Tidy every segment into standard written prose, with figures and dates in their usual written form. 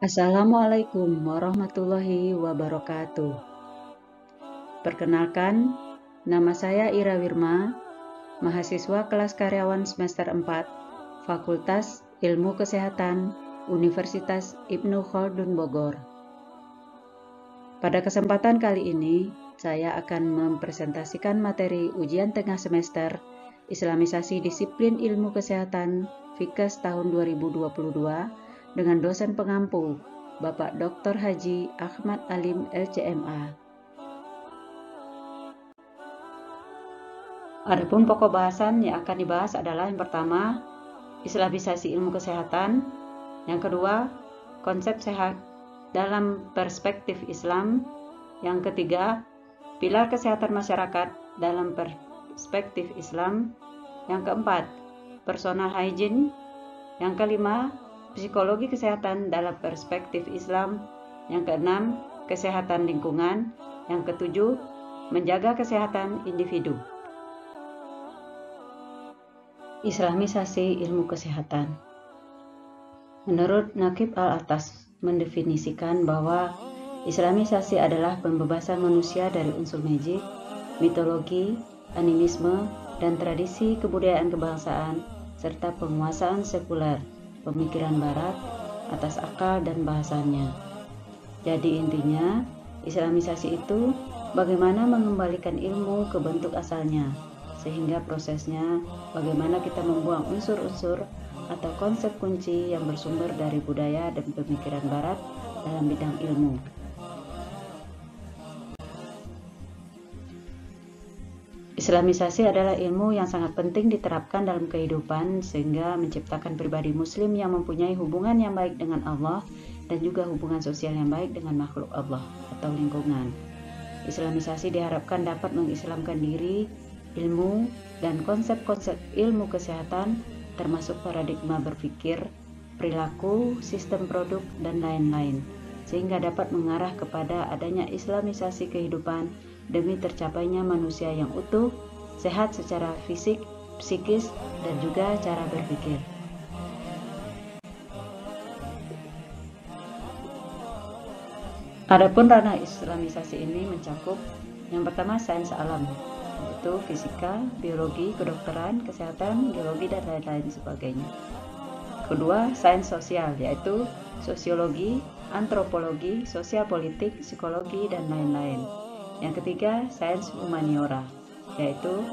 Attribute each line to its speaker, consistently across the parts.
Speaker 1: Assalamualaikum warahmatullahi wabarakatuh. Perkenalkan, nama saya Ira Wirma, mahasiswa kelas karyawan semester 4, Fakultas Ilmu Kesehatan, Universitas Ibnu Khaldun Bogor. Pada kesempatan kali ini, saya akan mempresentasikan materi ujian tengah semester Islamisasi Disiplin Ilmu Kesehatan FIKES tahun 2022 dengan dosen pengampu Bapak Dr. Haji Ahmad Alim LCMA. Adapun pokok bahasan yang akan dibahas adalah yang pertama, Islamisasi ilmu kesehatan, yang kedua, konsep sehat dalam perspektif Islam, yang ketiga, pilar kesehatan masyarakat dalam perspektif Islam, yang keempat, personal hygiene, yang kelima, psikologi kesehatan dalam perspektif Islam, yang keenam, kesehatan lingkungan, yang ketujuh, menjaga kesehatan individu. Islamisasi ilmu kesehatan. Menurut Naqib Al-Atas mendefinisikan bahwa Islamisasi adalah pembebasan manusia dari unsur magik, mitologi, animisme, dan tradisi kebudayaan kebangsaan, serta penguasaan sekuler, pemikiran barat, atas akal dan bahasanya. Jadi intinya, Islamisasi itu bagaimana mengembalikan ilmu ke bentuk asalnya, sehingga prosesnya bagaimana kita membuang unsur-unsur atau konsep kunci yang bersumber dari budaya dan pemikiran barat dalam bidang ilmu. Islamisasi adalah ilmu yang sangat penting diterapkan dalam kehidupan sehingga menciptakan pribadi muslim yang mempunyai hubungan yang baik dengan Allah dan juga hubungan sosial yang baik dengan makhluk Allah atau lingkungan. Islamisasi diharapkan dapat mengislamkan diri, ilmu, dan konsep-konsep ilmu kesehatan termasuk paradigma berpikir, perilaku, sistem produk, dan lain-lain sehingga dapat mengarah kepada adanya islamisasi kehidupan demi tercapainya manusia yang utuh, sehat secara fisik, psikis, dan juga cara berpikir. Adapun ranah islamisasi ini mencakup yang pertama sains alam, yaitu fisika, biologi, kedokteran, kesehatan, geologi, dan lain-lain sebagainya. Kedua, sains sosial, yaitu sosiologi, antropologi, sosial politik, psikologi, dan lain-lain. Yang ketiga, sains humaniora, yaitu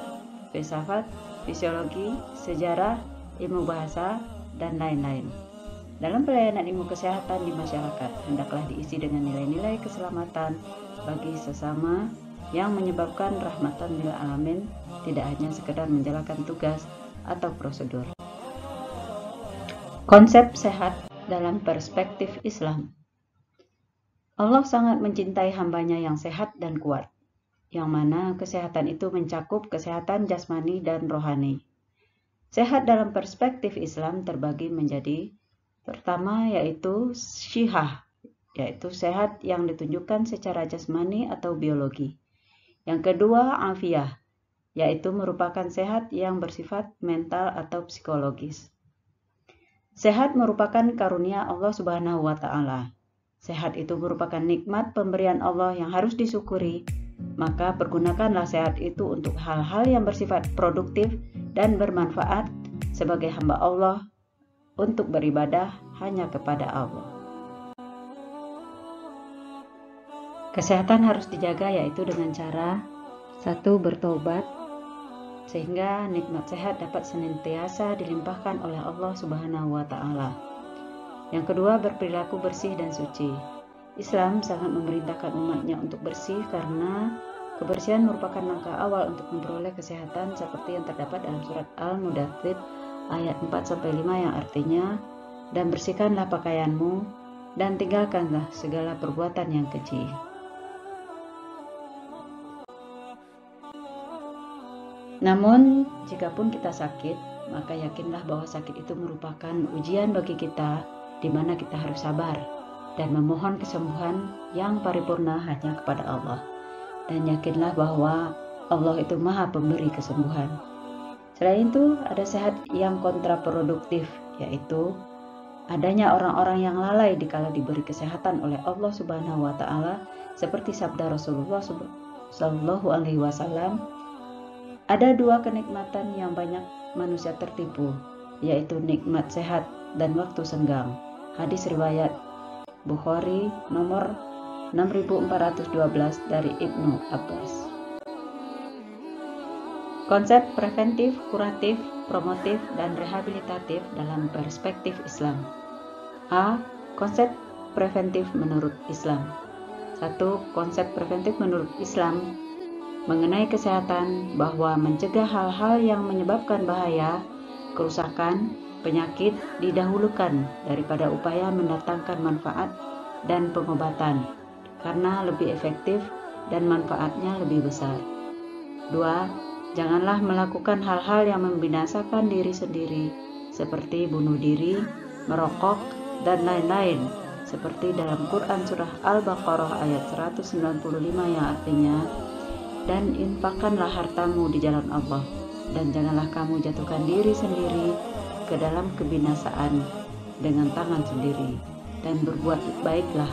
Speaker 1: filsafat, fisiologi, sejarah, ilmu bahasa, dan lain-lain. Dalam pelayanan ilmu kesehatan di masyarakat, hendaklah diisi dengan nilai-nilai keselamatan bagi sesama yang menyebabkan rahmatan lil alamin, tidak hanya sekedar menjalankan tugas atau prosedur. Konsep sehat dalam perspektif Islam. Allah sangat mencintai hambanya yang sehat dan kuat, yang mana kesehatan itu mencakup kesehatan jasmani dan rohani. Sehat dalam perspektif Islam terbagi menjadi pertama yaitu syihah, yaitu sehat yang ditunjukkan secara jasmani atau biologi. Yang kedua afiyah, yaitu merupakan sehat yang bersifat mental atau psikologis. Sehat merupakan karunia Allah Subhanahu wa Ta'ala. Sehat itu merupakan nikmat pemberian Allah yang harus disyukuri, maka pergunakanlah sehat itu untuk hal-hal yang bersifat produktif dan bermanfaat sebagai hamba Allah untuk beribadah hanya kepada Allah. Kesehatan harus dijaga yaitu dengan cara satu, bertobat sehingga nikmat sehat dapat senantiasa dilimpahkan oleh Allah Subhanahu wa Ta'ala. Yang kedua, berperilaku bersih dan suci. Islam sangat memerintahkan umatnya untuk bersih karena kebersihan merupakan langkah awal untuk memperoleh kesehatan seperti yang terdapat dalam surat Al-Mudaththir ayat 4-5 yang artinya, dan bersihkanlah pakaianmu dan tinggalkanlah segala perbuatan yang keji. Namun, jikapun kita sakit, maka yakinlah bahwa sakit itu merupakan ujian bagi kita, di mana kita harus sabar dan memohon kesembuhan yang paripurna hanya kepada Allah. Dan yakinlah bahwa Allah itu Maha Pemberi kesembuhan. Selain itu, ada sehat yang kontraproduktif, yaitu Adanya orang-orang yang lalai dikala diberi kesehatan oleh Allah Subhanahu wa Ta'ala, seperti sabda Rasulullah Shallallahu Alaihi Wasallam, ada dua kenikmatan yang banyak manusia tertipu, yaitu nikmat sehat dan waktu senggang. Hadis riwayat Bukhari nomor 6412 dari Ibnu Abbas. Konsep preventif, kuratif, promotif, dan rehabilitatif dalam perspektif Islam. A. Konsep preventif menurut Islam. 1. Konsep preventif menurut Islam mengenai kesehatan bahwa mencegah hal-hal yang menyebabkan bahaya, kerusakan, penyakit didahulukan daripada upaya mendatangkan manfaat dan pengobatan, karena lebih efektif dan manfaatnya lebih besar. 2. Janganlah melakukan hal-hal yang membinasakan diri sendiri, seperti bunuh diri, merokok, dan lain-lain, seperti dalam Quran Surah Al-Baqarah ayat 195 yang artinya, dan infakkanlah hartamu di jalan Allah, dan janganlah kamu jatuhkan diri sendiri ke dalam kebinasaan dengan tangan sendiri, dan berbuat baiklah.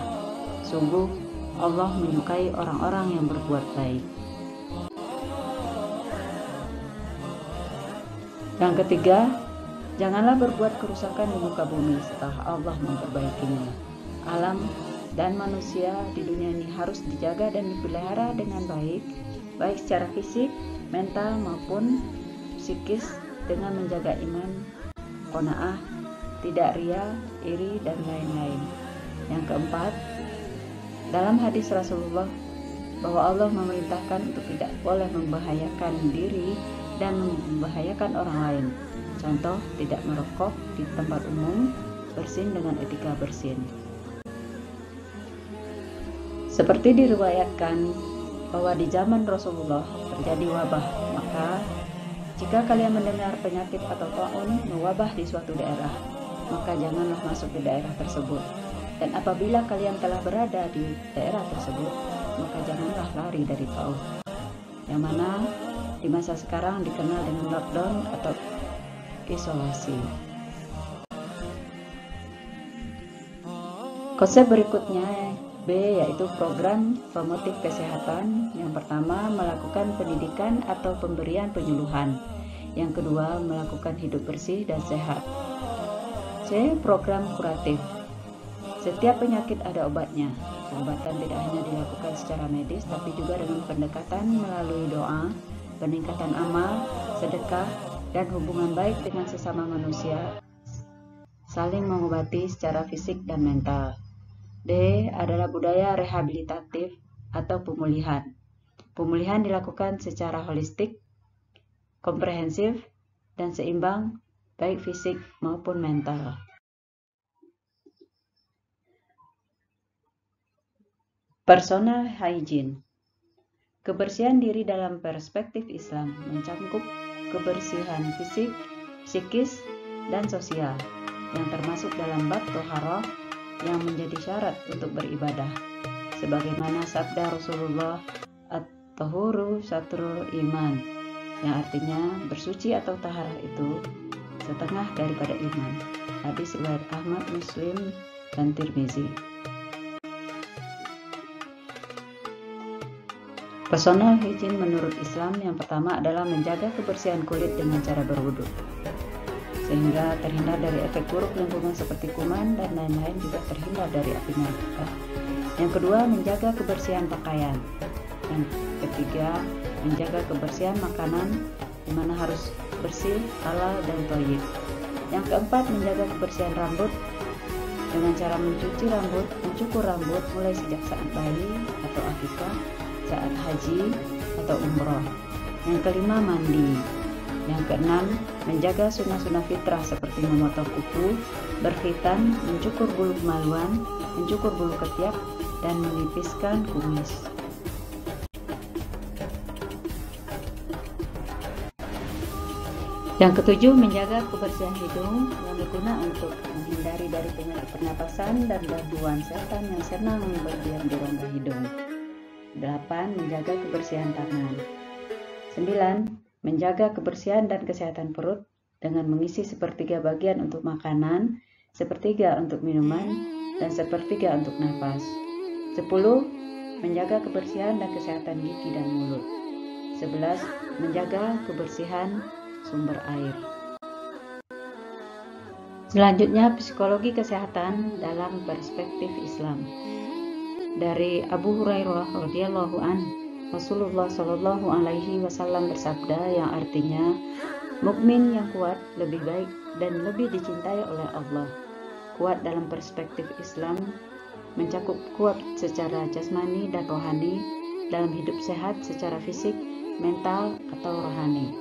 Speaker 1: Sungguh Allah menyukai orang-orang yang berbuat baik. Yang ketiga, janganlah berbuat kerusakan di muka bumi setelah Allah memperbaikinya. Alam dan manusia di dunia ini harus dijaga dan dipelihara dengan baik secara fisik, mental maupun psikis, dengan menjaga iman, qanaah, tidak ria, iri, dan lain-lain. Yang keempat, dalam hadis Rasulullah bahwa Allah memerintahkan untuk tidak boleh membahayakan diri dan membahayakan orang lain. Contoh, tidak merokok di tempat umum, bersin dengan etika bersin. Seperti diriwayatkan bahwa di zaman Rasulullah terjadi wabah, maka jika kalian mendengar penyakit atau taun mewabah di suatu daerah, maka janganlah masuk ke daerah tersebut. Dan apabila kalian telah berada di daerah tersebut, maka janganlah lari dari taun. Yang mana di masa sekarang dikenal dengan lockdown atau isolasi. Konsep berikutnya B, yaitu program promotif kesehatan. Yang pertama, melakukan pendidikan atau pemberian penyuluhan. Yang kedua, melakukan hidup bersih dan sehat. C, program kuratif. Setiap penyakit ada obatnya. Pengobatan tidak hanya dilakukan secara medis, tapi juga dengan pendekatan melalui doa, peningkatan amal, sedekah, dan hubungan baik dengan sesama manusia, saling mengobati secara fisik dan mental. D adalah budaya rehabilitatif atau pemulihan. Pemulihan dilakukan secara holistik, komprehensif, dan seimbang, baik fisik maupun mental. Personal hygiene. Kebersihan diri dalam perspektif Islam mencakup kebersihan fisik, psikis, dan sosial, yang termasuk dalam bab toharoh yang menjadi syarat untuk beribadah. Sebagaimana sabda Rasulullah, at-tahuru syatrul iman, yang artinya bersuci atau taharah itu setengah daripada iman. Hadis riwayat Ahmad, Muslim, dan Tirmizi. Personal hygiene menurut Islam yang pertama adalah menjaga kebersihan kulit dengan cara berwudu, sehingga terhindar dari efek buruk lingkungan seperti kuman dan lain-lain, juga terhindar dari api neraka. Yang kedua, menjaga kebersihan pakaian. Yang ketiga, menjaga kebersihan makanan, di mana harus bersih, halal, dan thayyib. Yang keempat, menjaga kebersihan rambut dengan cara mencuci rambut, mencukur rambut mulai sejak saat bayi atau akikah, saat haji atau umroh. Yang kelima, mandi. Yang keenam, menjaga sunnah-sunnah fitrah seperti memotong kuku, berkhitan, mencukur bulu kemaluan, mencukur bulu ketiak, dan menipiskan kumis. Yang ketujuh, menjaga kebersihan hidung yang berguna untuk menghindari dari penyakit pernapasan dan gangguan setan yang senang berdiam di rongga hidung. 8. Menjaga kebersihan tangan. 9. Menjaga kebersihan dan kesehatan perut dengan mengisi sepertiga bagian untuk makanan, sepertiga untuk minuman, dan sepertiga untuk nafas. 10. Menjaga kebersihan dan kesehatan gigi dan mulut. 11. Menjaga kebersihan sumber air. Selanjutnya, psikologi kesehatan dalam perspektif Islam. Dari Abu Hurairah radhiyallahu anhu, Rasulullah shallallahu alaihi wasallam bersabda yang artinya, mukmin yang kuat lebih baik dan lebih dicintai oleh Allah. Kuat dalam perspektif Islam mencakup kuat secara jasmani dan rohani, dalam hidup sehat secara fisik, mental, atau rohani.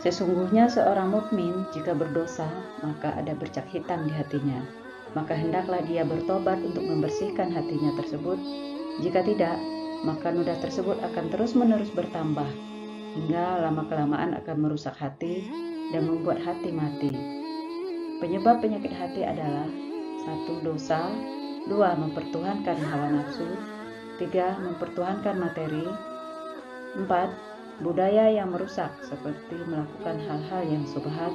Speaker 1: Sesungguhnya seorang mukmin jika berdosa, maka ada bercak hitam di hatinya. Maka hendaklah dia bertobat untuk membersihkan hatinya tersebut. Jika tidak, maka noda tersebut akan terus-menerus bertambah, hingga lama-kelamaan akan merusak hati dan membuat hati mati. Penyebab penyakit hati adalah 1. Dosa, 2. Mempertuhankan hawa nafsu, 3. Mempertuhankan materi, 4. Budaya yang merusak seperti melakukan hal-hal yang syubhat,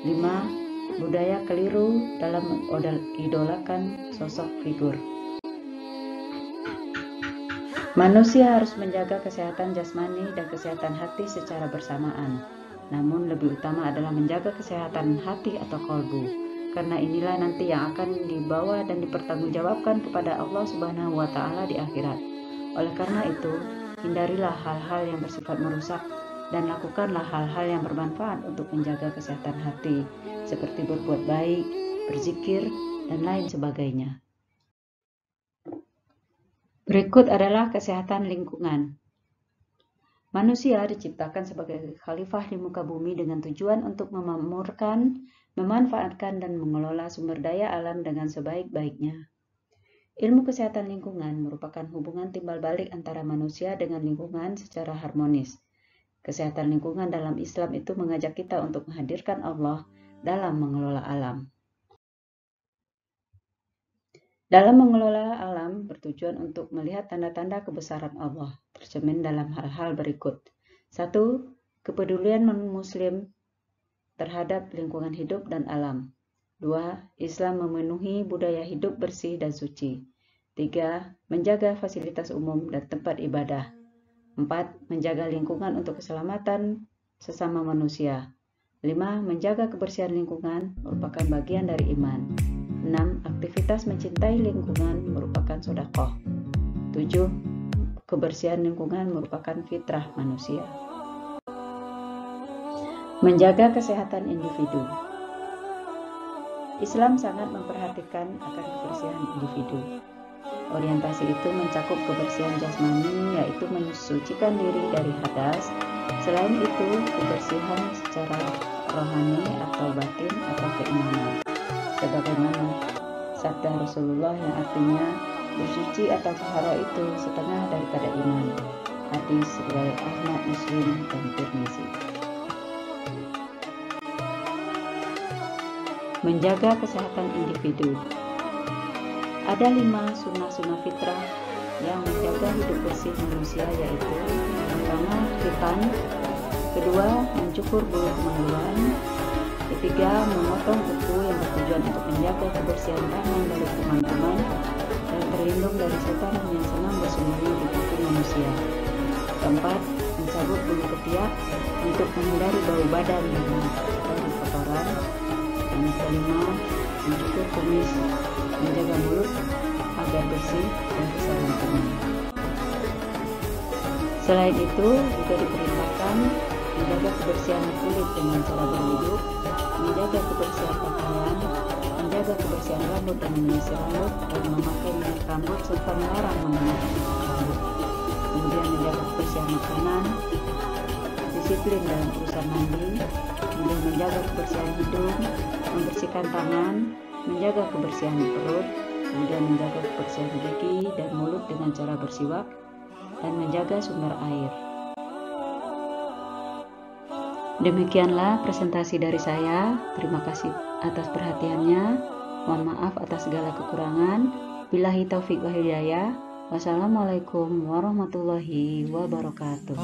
Speaker 1: 5. Budaya keliru dalam mengidolakan sosok figur. Manusia harus menjaga kesehatan jasmani dan kesehatan hati secara bersamaan. Namun lebih utama adalah menjaga kesehatan hati atau kolbu, karena inilah nanti yang akan dibawa dan dipertanggungjawabkan kepada Allah Subhanahu wa Ta'ala di akhirat. Oleh karena itu, hindarilah hal-hal yang bersifat merusak dan lakukanlah hal-hal yang bermanfaat untuk menjaga kesehatan hati, seperti berbuat baik, berzikir, dan lain sebagainya. Berikut adalah kesehatan lingkungan. Manusia diciptakan sebagai khalifah di muka bumi dengan tujuan untuk memakmurkan, memanfaatkan, dan mengelola sumber daya alam dengan sebaik-baiknya. Ilmu kesehatan lingkungan merupakan hubungan timbal balik antara manusia dengan lingkungan secara harmonis. Kesehatan lingkungan dalam Islam itu mengajak kita untuk menghadirkan Allah dalam mengelola alam. Dalam mengelola alam bertujuan untuk melihat tanda-tanda kebesaran Allah, tercermin dalam hal-hal berikut. 1. Kepedulian muslim terhadap lingkungan hidup dan alam. 2. Islam memenuhi budaya hidup bersih dan suci. 3. Menjaga fasilitas umum dan tempat ibadah. 4. Menjaga lingkungan untuk keselamatan sesama manusia. 5. Menjaga kebersihan lingkungan merupakan bagian dari iman. 6. Aktivitas mencintai lingkungan merupakan sedekah. 7. Kebersihan lingkungan merupakan fitrah manusia. Menjaga kesehatan individu. Islam sangat memperhatikan akan kebersihan individu. Orientasi itu mencakup kebersihan jasmani, yaitu mensucikan diri dari hadas. Selain itu, kebersihan secara rohani atau batin atau keimanan. Sebagaimana sabda Rasulullah yang artinya bersuci atau tahara itu setengah daripada iman. Hadis riwayat Ahmad, Muslim, dan Tirmizi. Menjaga kesehatan individu. Ada 5 sunnah-sunnah fitrah yang menjaga hidup bersih manusia, yaitu pertama, khitan, kedua, mencukur bulu kemaluan, ketiga, memotong kuku yang bertujuan untuk menjaga kebersihan tangan dari kuman-kuman dan terlindung dari setan yang senang bersembunyi di kuku manusia. Keempat, mencabut bulu ketiak untuk menghindari bau badan dan kotoran. Yang kelima, mencukur kumis, menjaga mulut agar bersih dan kesehatan teman. Selain itu, juga diperintahkan menjaga kebersihan kulit dengan cara berwudu, menjaga kebersihan pakaian, menjaga kebersihan rambut dengan menyisir rambut dan memakai minyak rambut serta melarang menggunakan rambut. Kemudian menjaga kebersihan makanan, disiplin dalam urusan mandi, kemudian menjaga kebersihan hidung, membersihkan tangan, menjaga kebersihan perut, kemudian menjaga kebersihan gigi dan mulut dengan cara bersiwak, dan menjaga sumber air. Demikianlah presentasi dari saya. Terima kasih atas perhatiannya. Mohon maaf atas segala kekurangan. Billahi taufik wa hidayah. Wassalamualaikum warahmatullahi wabarakatuh.